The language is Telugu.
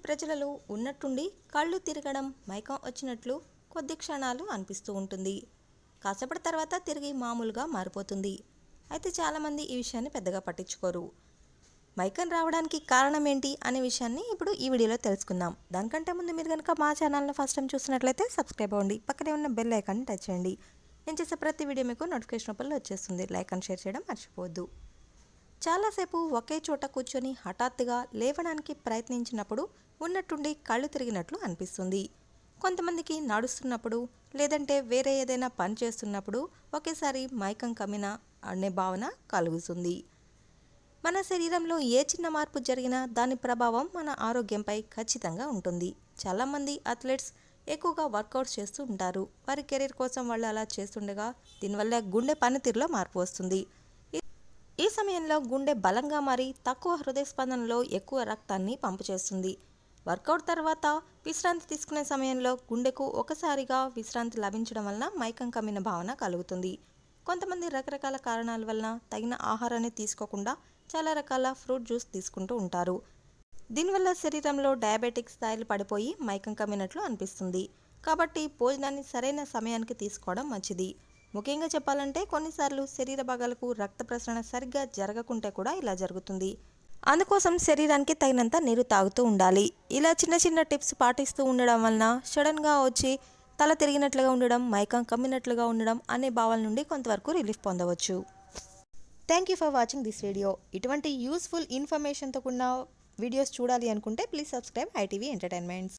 ప్రజలలో ఉన్నట్టుండి కళ్ళు తిరగడం, మైకం వచ్చినట్లు కొద్ది క్షణాలు అనిపిస్తూ ఉంటుంది. కాసేపటి తర్వాత తిరిగి మామూలుగా మారిపోతుంది. అయితే చాలామంది ఈ విషయాన్ని పెద్దగా పట్టించుకోరు. మైకం రావడానికి కారణం ఏంటి అనే విషయాన్ని ఇప్పుడు ఈ వీడియోలో తెలుసుకుందాం. దానికంటే ముందు మీరు కనుక మా ఛానల్ని ఫస్ట్ టైం చూసినట్లయితే సబ్స్క్రైబ్ అవ్వండి. పక్కనే ఉన్న బెల్ ఐకాన్ని టచ్ చేయండి. నేను చేసే ప్రతి వీడియో మీకు నోటిఫికేషన్ రూపంలో వచ్చేస్తుంది. లైక్ అండ్ షేర్ చేయడం మర్చిపోవద్దు. చాలాసేపు ఒకే చోట కూర్చొని హఠాత్తుగా లేవడానికి ప్రయత్నించినప్పుడు ఉన్నట్టుండి కళ్ళు తిరిగినట్లు అనిపిస్తుంది. కొంతమందికి నడుస్తున్నప్పుడు లేదంటే వేరే ఏదైనా పని చేస్తున్నప్పుడు ఒకేసారి మైకం కమ్మిన అనే భావన కలుగుతుంది. మన శరీరంలో ఏ చిన్న మార్పు జరిగినా దాని ప్రభావం మన ఆరోగ్యంపై ఖచ్చితంగా ఉంటుంది. చాలామంది అథ్లెట్స్ ఎక్కువగా వర్కౌట్స్ చేస్తూ ఉంటారు. వారి కెరీర్ కోసం వాళ్ళు అలా చేస్తుండగా దీనివల్ల గుండె పనితీరులో మార్పు వస్తుంది. ఈ సమయంలో గుండె బలంగా మారి తక్కువ హృదయ స్పందనలో ఎక్కువ రక్తాన్ని పంపు చేస్తుంది. వర్కౌట్ తర్వాత విశ్రాంతి తీసుకునే సమయంలో గుండెకు ఒకసారిగా విశ్రాంతి లభించడం వలన మైకం కమ్మిన భావన కలుగుతుంది. కొంతమంది రకరకాల కారణాల వలన తగిన ఆహారాన్ని తీసుకోకుండా చాలా రకాల ఫ్రూట్ జ్యూస్ తీసుకుంటూ ఉంటారు. దీనివల్ల శరీరంలో డయాబెటిక్ స్థాయిలు పడిపోయి మైకం కమ్మినట్లు అనిపిస్తుంది. కాబట్టి భోజనాన్ని సరైన సమయానికి తీసుకోవడం మంచిది. ముఖ్యంగా చెప్పాలంటే కొన్నిసార్లు శరీర భాగాలకు రక్త ప్రసరణ సరిగ్గా జరగకుంటే కూడా ఇలా జరుగుతుంది. అందుకోసం శరీరానికి తగినంత నీరు తాగుతూ ఉండాలి. ఇలా చిన్న చిన్న టిప్స్ పాటిస్తూ ఉండడం వలన సడన్గా వచ్చి తల తిరిగినట్లుగా ఉండడం, మైకం కమ్మినట్లుగా ఉండడం అనే భావాల నుండి కొంతవరకు రిలీఫ్ పొందవచ్చు. Thank you for watching this video. ఇటువంటి యూస్ఫుల్ ఇన్ఫర్మేషన్తో కూడిన వీడియోస్ చూడాలి అనుకుంటే ప్లీజ్ సబ్స్క్రైబ్ ఐటీవీ ఎంటర్టైన్మెంట్స్.